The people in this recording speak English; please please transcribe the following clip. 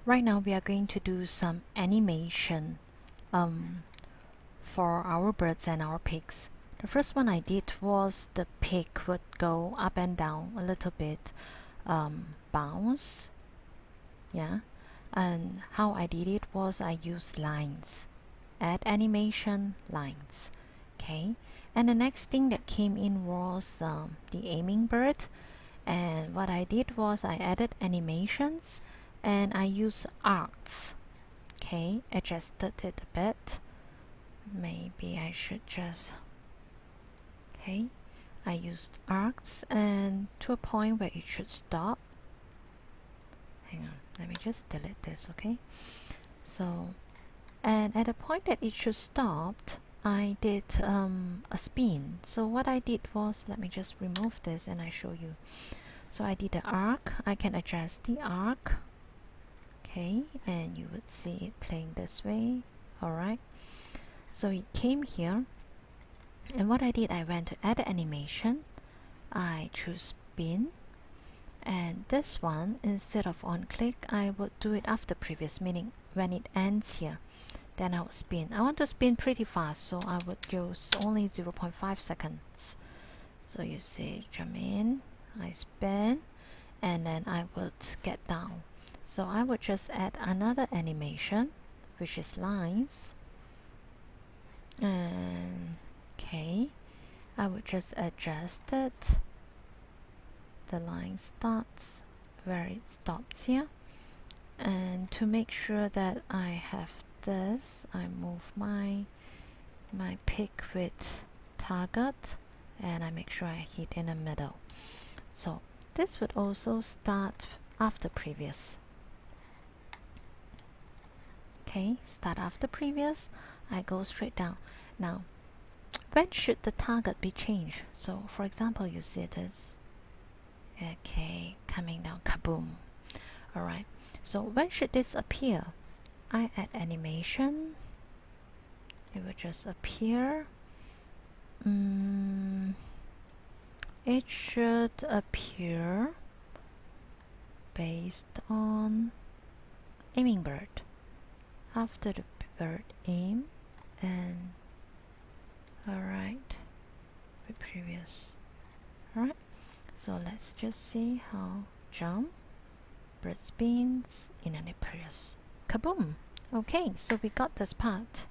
Right now we are going to do some animation for our birds and our pigs. The first one I did was the pig would go up and down a little bit, bounce, yeah. And how I did it was I used lines, add animation lines, okay. And the next thing that came in was the aiming bird. And what I did was I added animations and I used arcs. Okay, adjusted it a bit. Maybe I should just, okay, I used arcs and to a point where it should stop. Hang on, let me just delete this, okay? So, and at the point that it should stop, I did a spin. So what I did was, let me just remove this and I show you. So I did the arc. I can adjust the arc, okay, and you would see it playing this way. Alright, so it came here, and what I did, I went to add animation. I choose spin, and this one, instead of on click, I would do it after previous, meaning when it ends here, then I would spin. I want to spin pretty fast, so I would use only 0.5 seconds. So you see, jump in, I spin, and then I would get down. So I would just add another animation, which is lines. And okay, I would just adjust it. The line starts where it stops here. And to make sure that I have this, I move my pick with target and I make sure I hit in the middle. So this would also start after previous. Okay, start after previous, I go straight down. Now, when should the target be changed? So for example, you see this, okay, coming down, kaboom. Alright, so when should this appear? I add animation, it will just appear. It should appear based on aiming bird. After the bird aim, and alright, with previous. Alright, so let's just see how jump, bird spins in an appearance. Kaboom! Okay, so we got this part.